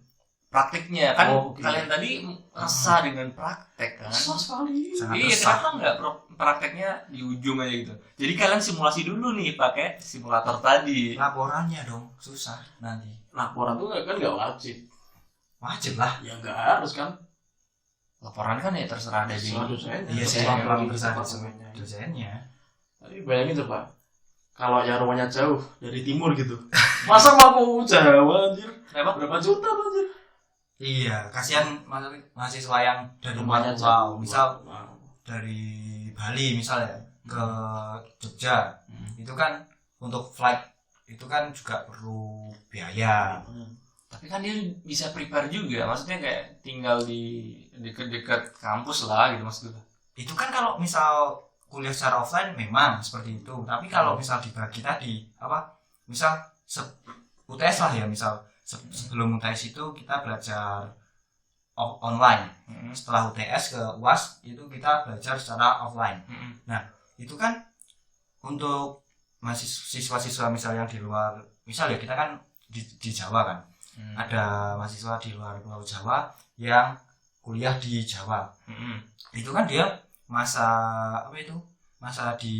Praktiknya kan Okay. kalian tadi resah dengan praktek kan? Susah sekali. sangat Iya, resah. kenapa nggak prakteknya di ujung aja gitu? Jadi kalian simulasi dulu nih pakai simulator tadi. Laporannya dong susah nanti. Laporan tuh kan nggak wajib. Wajib lah. Ya nggak harus kan. Laporan kan ya terserah ada di. Terserah dosennya. Iya sih, Terserah pelan di bersama departemennya. dosennya. Tapi bayangin coba, kalau yang rumahnya jauh dari timur gitu, masa mau Jawa anjir? Kenapa? Berapa juta anjir? Iya, kasihan mahasiswa yang dari luar Rumahnya pulau, jauh. misal Wow. dari Bali misalnya ke Jogja, itu kan untuk flight itu kan juga perlu biaya. Tapi kan dia bisa prepare juga, maksudnya kayak tinggal di dekat-dekat kampus lah gitu maksudnya. Itu kan kalau misal kuliah secara offline memang seperti itu, tapi kalau misal dibagi tadi apa, misal UTS lah ya, misal sebelum UTS itu kita belajar online, setelah UTS ke UAS itu kita belajar secara offline. Nah itu kan untuk siswa-siswa misal yang di luar, misal ya kita kan di Jawa kan, ada mahasiswa di luar Pulau Jawa yang kuliah di Jawa. Itu kan dia masa di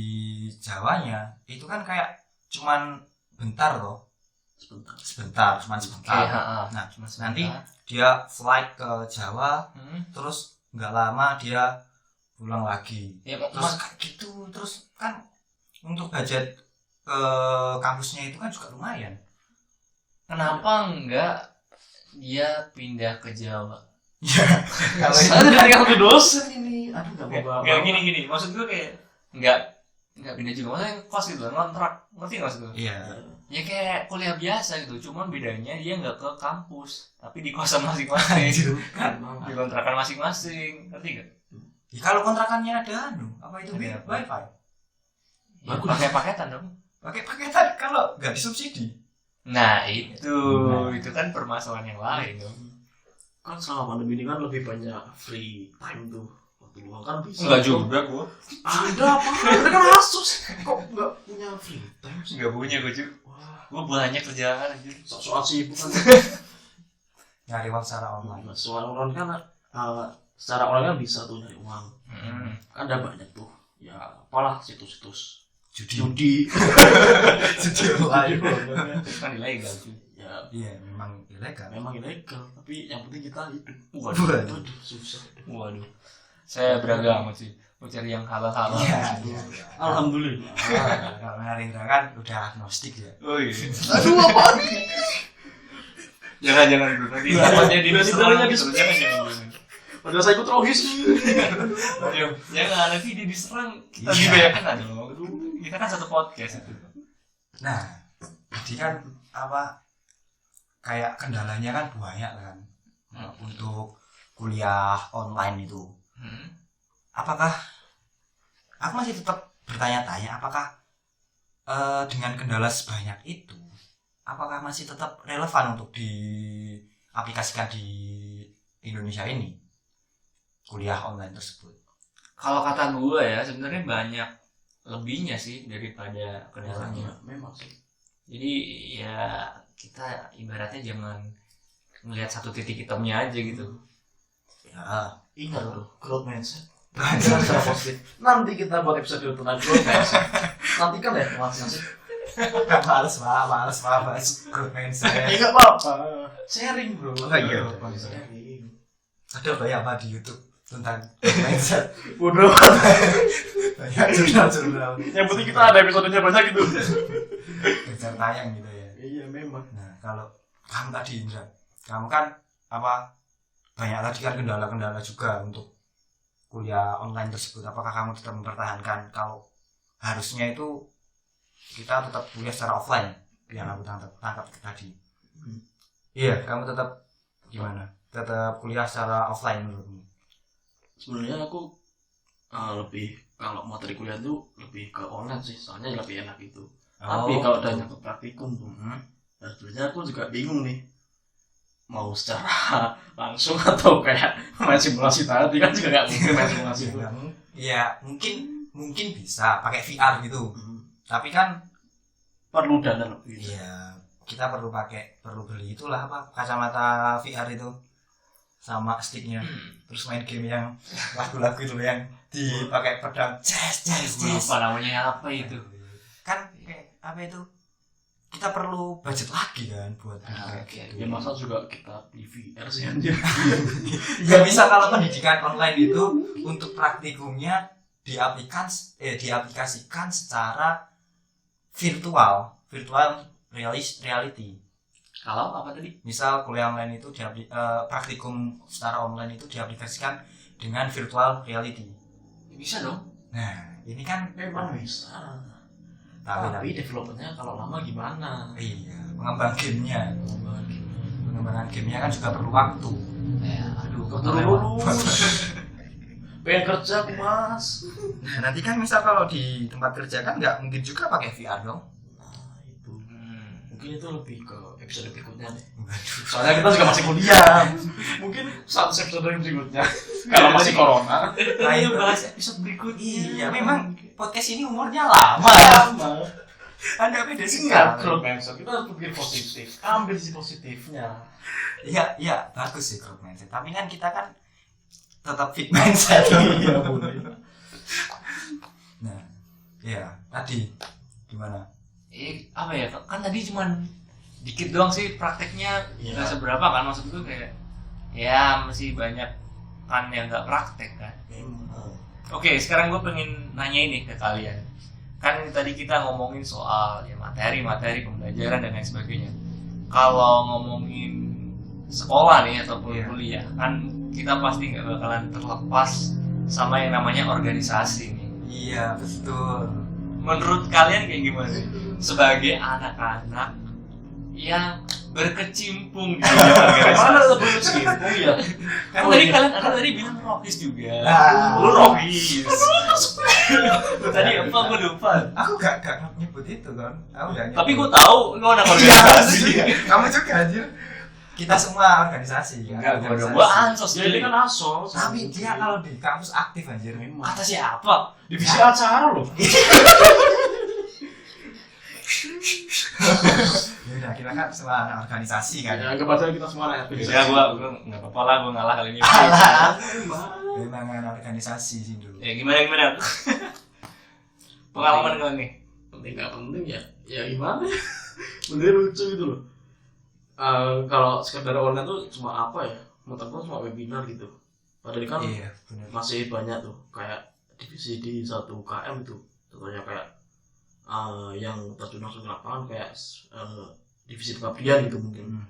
Jawanya itu kan kayak cuman bentar loh, sebentar. Nah nanti dia flight ke Jawa, terus nggak lama dia pulang lagi, Ya, terus kayak gitu. Terus kan untuk budget ke kampusnya itu kan juga lumayan. kenapa enggak dia pindah ke Jawa? Ya kalau Saya dari kartu dosen ini, aduh nggak mau Enggak gini, maksud gue kayak enggak pindah juga, maksudnya kos gitu, ngontrak, ngerti nggak maksud gue? iya Ya kayak kuliah biasa gitu, cuman bedanya dia nggak ke kampus, tapi di kosan masing-masing, di kontrakan masing-masing, ngerti nggak? ya, kalau kontrakannya ada apa itu Ada apa? wifi, Ya, pakai paketan dong. pakai paketan kalau nggak disubsidi. Nah itu kan permasalahan yang lain dong. Kan selama pandemi ini kan lebih banyak free time tuh, waktu luang kan bisa. Enggak juga gue, Ada apa? Ada kan Asus, kok nggak punya free time sih? nggak punya gue juga. Wah, Gue banyak kerjaan aja. soal sibuk kan. Nyari uang secara online. Soal online kan, secara online kan bisa tuh nyari uang. Kan ada banyak tuh. Ya apalah situs-situs judi. Judi online. Kan ilegal sih. Ya Iya memang ilegal. memang ilegal, tapi yang penting kita hidup. Waduh. Waduh, susah. Waduh. Saya beragama sih. Mau cari yang halal-halal. Iya. Alhamdulillah. Kalau Narendra kan udah agnostik ya. Oh iya. Aduh apa nih? Jangan bro. Nanti takutnya di Nanti diserang takutnya gitu. Jangan. Padahal saya ikut rohis nih. Jangan nanti dia diserang. Kita Iya. juga ya kan ada. Kita kan satu podcast itu. Nah, jadi kan apa kayak kendalanya kan banyak kan untuk kuliah online itu. Apakah aku masih tetap bertanya-tanya apakah dengan kendala sebanyak itu apakah masih tetap relevan untuk diaplikasikan di Indonesia ini kuliah online tersebut? Kalau kata gue ya sebenarnya banyak lebihnya sih daripada kendalanya. Memang sih. Jadi ya kita ibaratnya jangan melihat satu titik hitamnya aja gitu. Ya, Ingat tuh, growth mindset. banyak. Jangan secara positif. Nanti kita buat episode tentang growth mindset. Nantikan ya mas. males bahas grup mindset. Enggak apa-apa. Sharing bro. Oh, iya. Sharing. Ada banyak apa di YouTube tentang mindset. Bodoh. Banyak jurnal-jurnal. Yang penting kita ada episodenya banyak gitu. Kejar tayang gitu ya. Iya memang. Nah, kalau kamu tadi Indra, kamu kan apa banyak tadi kan kendala-kendala juga untuk kuliah online tersebut. Apakah kamu tetap mempertahankan kalau harusnya itu kita tetap kuliah secara offline yang aku tangkap tadi? Iya, kamu tetap gimana? Tetap kuliah secara offline menurutmu? Sebenarnya aku lebih kalau materi kuliah tuh lebih ke online sih, soalnya lebih enak itu. Tapi kalau udah nyangkut praktikum tuh, nah sebenarnya aku juga bingung nih, mau secara langsung atau kayak main simulasi tadi kan juga nggak mungkin main simulasi itu. Ya mungkin bisa pakai VR gitu, tapi kan Perlu dana lebih. iya kita perlu beli itulah apa kacamata VR itu sama sticknya, terus main game yang lagu-lagu itu yang dipakai pedang jazz. Apa namanya apa itu? Kan kayak apa itu, kita perlu budget lagi kan buat kayak gitu. Ya masa juga kita beli VR sih anjir. Ya bisa kalau pendidikan online itu untuk praktikumnya diaplikasikan secara virtual reality. Kalau apa tadi? Misal kuliah online itu praktikum secara online itu diaplikasikan dengan virtual reality. Bisa dong. Nah, ini kan Memang bisa. tapi developernya kalau lama gimana? iya, pengembangan gamenya kan juga perlu waktu. Ya, aduh, Pengen kerja aku mas. Nah, nanti kan misal kalau di tempat kerja kan nggak mungkin juga pakai VR dong. Nah itu mungkin itu lebih ke episode berikutnya deh. Waduh. Soalnya kita juga masih kuliah. Mungkin saat episode berikutnya kalau masih corona. Ayo bahas episode berikutnya. Iya, memang podcast ini umurnya lama. Anda beda Enggak, sekali. growth mindset kita harus berpikir positif. Ambil sisi positifnya. Iya, bagus sih growth mindset. Tapi kan kita kan tetap fit mindset. Iya boleh. Nah, ya tadi gimana? Apa ya? Kan tadi cuman dikit doang sih prakteknya, Iya. nggak seberapa kan, maksud gue kayak ya masih banyak kan yang nggak praktek kan. Oke, sekarang gue pengen nanya ini ke kalian. Kan tadi kita ngomongin soal ya materi pembelajaran dan lain sebagainya. Kalau ngomongin sekolah nih ataupun Iya. kuliah, kan kita pasti nggak bakalan terlepas sama yang namanya organisasi nih. Iya, betul. Menurut kalian kayak gimana sih? Sebagai anak-anak yang berkecimpung di dunia organisasi. Mana lebih berkecimpung ya? Kan tadi kalian tadi bilang rohis juga. Nah, Lu rohis. Tadi apa gue lupa. Aku gak nyebut itu kan. Aku gak nyebut. Tapi gue tahu lu anak Iya, organisasi. kamu juga anjir. Kita semua organisasi kan. Enggak, Organisasi. gue ansos Jadi kan aso. Tapi dia kalau di kampus aktif anjir. kata siapa? divisi acara loh. Ya udah, kita kan semua anak organisasi kan. Ya anggap aja kita semua anak organisasi. Ya gue nggak apa-apa lah, gue ngalah kali ini. Alah, memang anak organisasi sih dulu. Ya gimana? Pengalaman kalian nih? Penting nggak penting ya gimana? Bener lucu gitu loh. Kalau sekedar online tuh cuma apa ya? Menurut cuma webinar gitu. Padahal kan Iya, benar. masih banyak tuh kayak divisi di 1 KM itu. Contohnya kayak yang terjun langsung ke lapangan kayak divisi pengabdian gitu mungkin.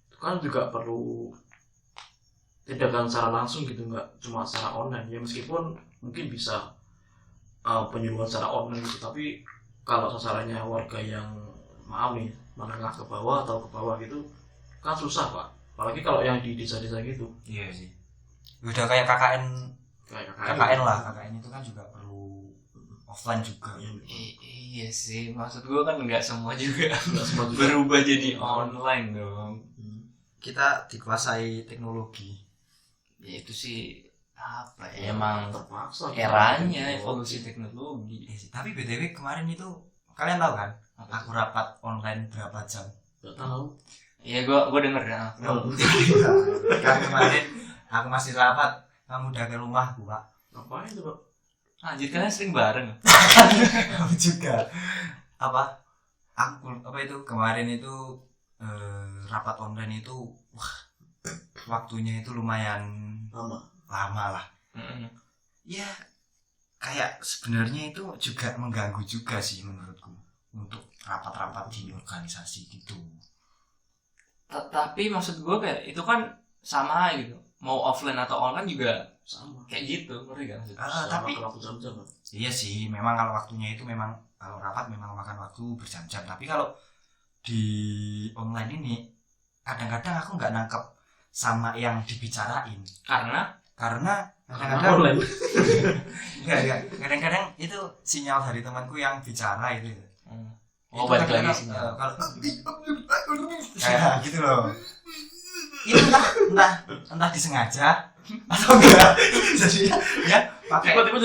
Itu kan juga perlu tindakan secara langsung gitu, nggak cuma secara online ya, meskipun mungkin bisa penyuluhan secara online gitu, tapi kalau sasarannya warga yang maaf nih menengah ke bawah atau ke bawah gitu kan susah pak, apalagi kalau yang di desa-desa gitu. Iya sih. Udah kayak KKN Kayak KKN lah, KKN itu kan juga perlu offline juga. Iya sih, maksud gue kan nggak semua juga Nggak semua juga. berubah jadi online dong. Kita dikuasai teknologi. Ya itu sih apa ya, emang terpaksa eranya evolusi teknologi. Iya sih. Tapi BTW kemarin itu kalian tahu kan? Aku rapat online berapa jam? nggak tahu. Iya gue denger ya. Kan kemarin aku masih rapat, kamu udah ke rumahku pak. Ngapain tuh pak? Anjir, kalian sering bareng. Kamu juga apa? Aku apa itu kemarin itu rapat online itu wah, waktunya itu lumayan lama lah. Ya kayak sebenarnya itu juga mengganggu juga sih menurutku untuk rapat-rapat di organisasi gitu. Tapi maksud gue kayak itu kan sama gitu. Mau offline atau online juga sama kayak gitu, ngerti gak maksudnya? Tapi waktu jam-jam kan. iya sih, memang kalau waktunya itu memang kalau rapat memang makan waktu berjam-jam. Tapi kalau di online ini kadang-kadang aku nggak nangkep sama yang dibicarain Karena kadang-kadang online enggak kadang-kadang itu sinyal dari temanku yang bicara itu. oh Itu balik lagi kadang-kadang, sih. kalau kayak gitu loh. Itu entah disengaja atau enggak. Jadi ya pakai tiba-tiba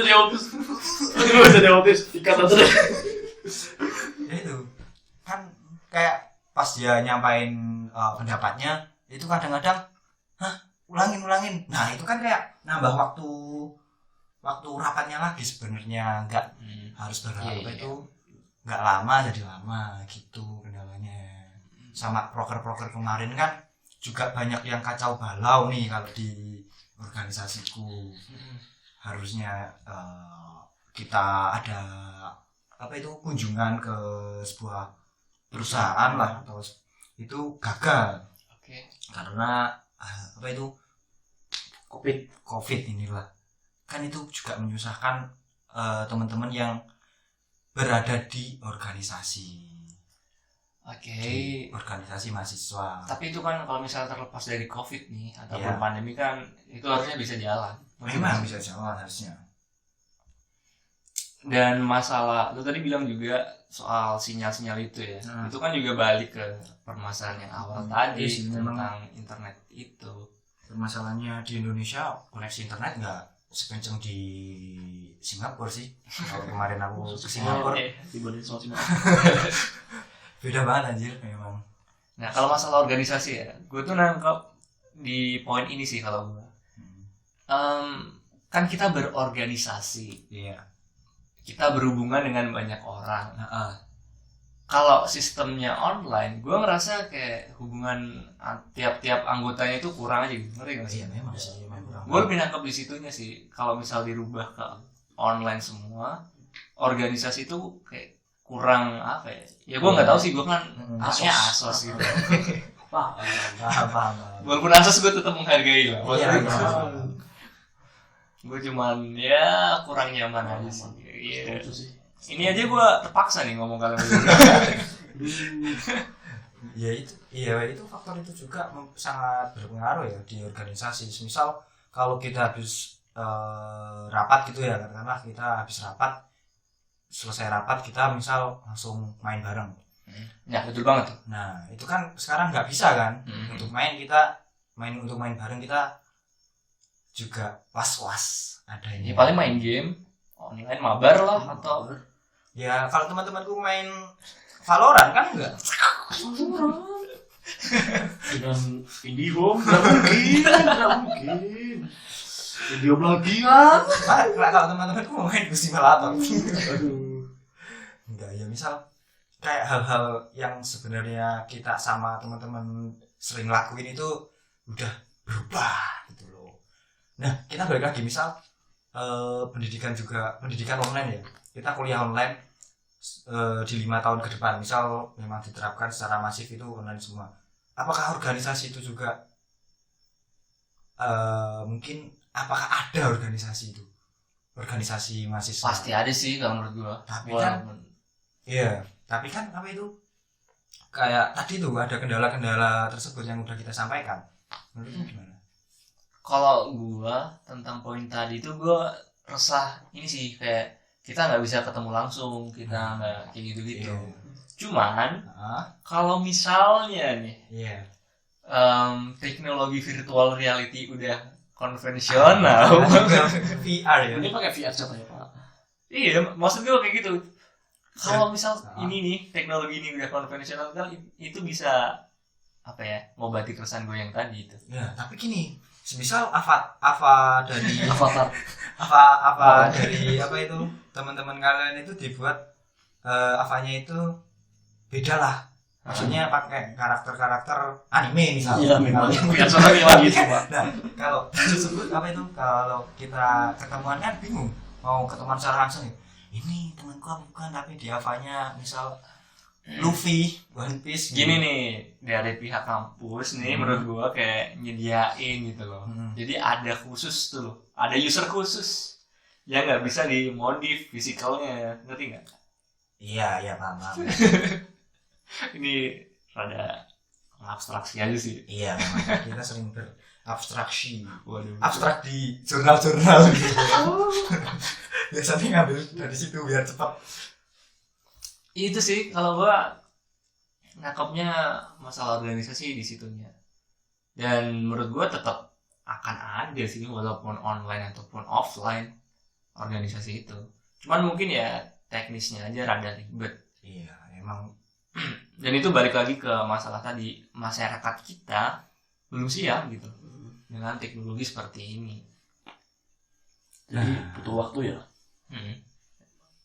jadi autis ikat aja deh. ya itu kan kayak pas dia nyampain pendapatnya itu kadang-kadang ulangin. Nah itu kan kayak nambah waktu rapatnya lagi sebenarnya, nggak harus berapa itu nggak lama jadi lama gitu kendalanya. Sama proker kemarin kan juga banyak yang kacau balau nih kalau di organisasiku. Harusnya kita ada kunjungan ke sebuah perusahaan lah atau itu gagal. Karena COVID inilah kan itu juga menyusahkan teman-teman yang berada di organisasi. Di organisasi mahasiswa. Tapi itu kan kalau misalnya terlepas dari COVID nih ataupun pandemi kan itu harusnya bisa jalan. Memang bisa jalan harusnya. Dan masalah lu tadi bilang juga soal sinyal-sinyal itu ya. Itu kan juga balik ke permasalahan yang awal tadi tentang internet itu. Permasalahannya di Indonesia koneksi internet nggak sekencang di Singapura sih. Kalau kemarin aku ke Singapura dibanding sama Singapura beda banget anjir memang. Nah kalau masalah organisasi ya, gue tuh nangkep di poin ini sih kalau gue. Kan kita berorganisasi. Iya. Kita berhubungan dengan banyak orang. Kalau sistemnya online, gue ngerasa kayak hubungan tiap-tiap anggotanya itu kurang aja gitu. Ngerti gak sih? Iya memang sih. Gue lebih nangkep di situnya sih. Kalau misal dirubah ke online semua, organisasi itu kayak kurang apa ya? Ya gue nggak tahu sih, gue kan asnya asos gitu. Paham. Walaupun asos gue tetap menghargai lah. Iya. Gue cuman ya kurang nyaman aja sih. Iya. Ini aja gue terpaksa nih ngomong kalian berdua. itu faktor itu juga sangat berpengaruh ya di organisasi. Misal kalau kita habis rapat gitu ya, katakanlah kita habis rapat, selesai rapat kita misal langsung main bareng. Ya betul banget tuh. Nah itu kan sekarang nggak bisa kan. Untuk main bareng kita juga was-was adanya. Ya paling main game online mabar lah atau ya kalau teman-temanku main Valorant kan enggak. dengan IndiHome nggak mungkin IndiHome lagi kan. Kalau teman-temanku mau main Bus Simulator. Aduh. Enggak ya, misal kayak hal-hal yang sebenarnya kita sama teman-teman sering lakuin itu udah berubah gitu loh. Nah kita balik lagi misal pendidikan online ya, kita kuliah online di 5 tahun ke depan misal memang diterapkan secara masif itu online semua. Apakah organisasi itu juga mungkin apakah ada organisasi itu, organisasi mahasiswa? pasti ada sih kalau menurut gua. Tapi kan apa itu kayak tadi tuh ada kendala-kendala tersebut yang udah kita sampaikan. Menurutmu gimana? Kalau gua tentang poin tadi itu gua resah ini sih, kayak kita nggak bisa ketemu langsung, kita nggak kayak gitu-gitu. Cuman kalau misalnya nih teknologi virtual reality udah konvensional, VR ya. Ini pakai VR contohnya Pak. iya maksud gua kayak gitu. Kalau misal ini nih teknologi ini udah konvensional kan itu bisa apa ya, ngobati keresahan gue yang tadi itu. Ya tapi gini, semisal Ava dari Avatar Ava dari apa itu teman-teman kalian itu dibuat Avanya itu beda lah, maksudnya pakai karakter anime misalnya. Iya memang biasanya lagi itu Pak. Nah kalau tersebut apa itu, kalau kita ketemuan kan bingung mau ketemuan secara langsung ya. Ini temanku apa bukan, tapi di Avanya misal Luffy, One Piece. Gini nih, dari pihak kampus nih menurut gua kayak nyediain gitu loh. Jadi ada khusus tuh loh, ada user khusus yang nggak bisa dimodif fisikalnya, ngerti nggak? Iya paham. Ini rada abstraksi aja sih. Iya, memang kita sering berabstraksi. Waduh. Abstrak di jurnal-jurnal gitu. Biasanya ngambil dari situ biar cepat. Itu sih kalau gua nangkapnya masalah organisasi di situnya. Dan menurut gua tetap akan ada sih walaupun online ataupun offline organisasi itu. Cuman mungkin ya teknisnya aja rada ribet. Iya, emang. Dan itu balik lagi ke masalah tadi, masyarakat kita belum siap gitu dengan teknologi seperti ini. Jadi butuh waktu ya.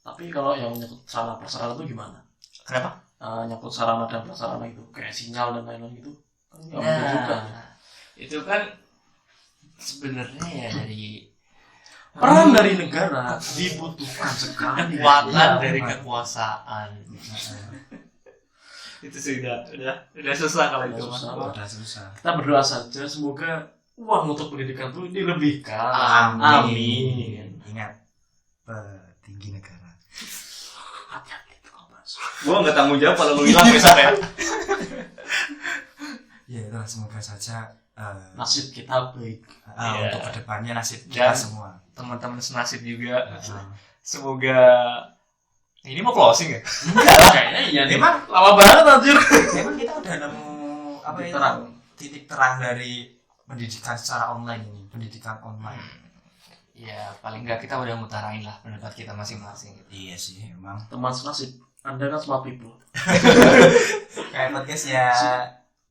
Tapi kalau yang nyangkut sarana prasarana itu gimana? Kenapa? Nyangkut sarana dan prasarana itu kayak sinyal dan lain-lain gitu kan nggak mudah juga. Itu kan sebenarnya ya dari Peran dari negara dibutuhkan sekali. kekuatan dari kekuasaan. Itu sih udah susah kalau itu. Udah susah. Kita berdoa saja semoga uang untuk pendidikan itu dilebihkan. Amin. Ingat, petinggi negara. Hati-hati tukang bakso. Gua nggak tanggung jawab kalau lu hilang besok ya. Ya itulah, semoga saja Nasib kita baik. Iya. untuk kedepannya nasib kita Dan semua. teman-teman senasib juga. Semoga ini mau closing ya? Kayaknya iya nih. Emang Lama banget anjir. Emang kita udah nemu apa Titik itu terang. titik terang dari pendidikan secara online ini, pendidikan online. Ya paling nggak kita udah mutarain lah pendapat kita masing-masing. Iya sih, emang. Teman senasib, Anda kan smart people. Kayak podcast ya.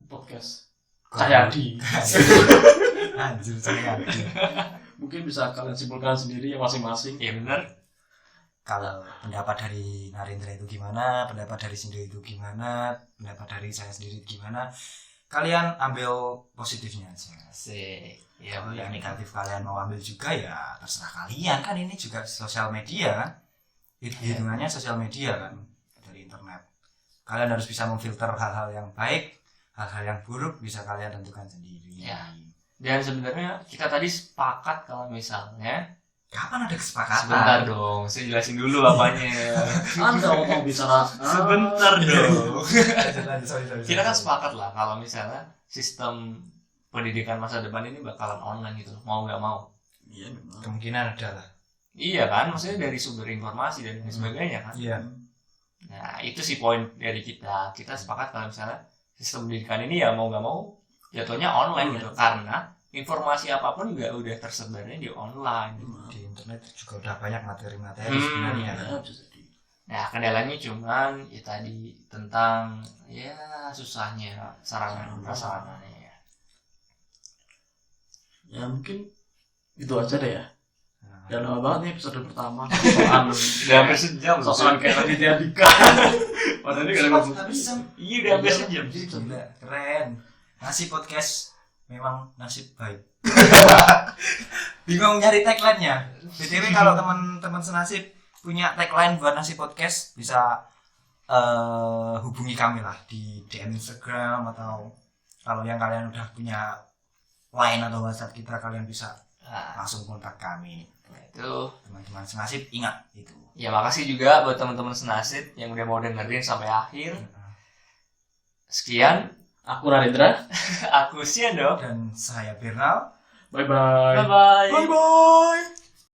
Podcast Cahyadi. Anjir, Cahyadi. Mungkin bisa kalian simpulkan sendiri yang masing-masing. Iya benar. Kalau pendapat dari Narendra itu gimana, pendapat dari Sindu itu gimana, pendapat dari saya sendiri gimana, kalian ambil positifnya aja. Asik. Ya Kalau boleh. yang negatif kalian mau ambil juga ya terserah kalian, kan ini juga sosial media kan, hitungannya sosial media kan, dari internet. Kalian harus bisa memfilter hal-hal yang baik, hal-hal yang buruk bisa kalian tentukan sendiri. Ya. Dan sebenarnya kita tadi sepakat kalau misalnya Kapan ada kesepakatan? sebentar dong, saya jelasin dulu apanya. Anda mau bicara Sebentar dong. Sorry. Kita kan sepakat lah kalau misalnya sistem pendidikan masa depan ini bakalan online gitu, mau nggak mau. Iya memang. Kemungkinan ada lah. Iya kan, maksudnya dari sumber informasi dan lain sebagainya kan. Iya. Nah itu sih poin dari kita. Kita sepakat kalau misalnya sistem pendidikan ini ya mau nggak mau jatuhnya online gitu, karena informasi apapun juga udah tersebarnya di online. Di internet juga udah banyak materi-materi Hmm. sebenarnya. Ya, bisa jadi. Nah kendalanya cuman ya tadi tentang ya susahnya sarana dan prasarananya ya. Ya mungkin itu aja deh ya. Nah, Udah lama banget nih episode pertama. Soal Udah hampir sejam loh. sosokan kayak tadi dia Dika. Padahal ini gak ada Iya udah hampir sejam. Gila, keren. Ngasih podcast memang nasib baik. Bingung nyari tagline-nya. BTW kalau teman-teman senasib punya tagline buat nasi podcast bisa hubungi kami lah di DM Instagram, atau kalau yang kalian udah punya line atau WhatsApp kita, kalian bisa Nah, langsung kontak kami. itu Teman-teman senasib ingat itu. ya makasih juga buat teman-teman senasib yang udah mau dengerin sampai akhir. Sekian, Aku Narendra. aku Siendo. Dan saya Bernal. Bye bye. Bye bye. Bye bye.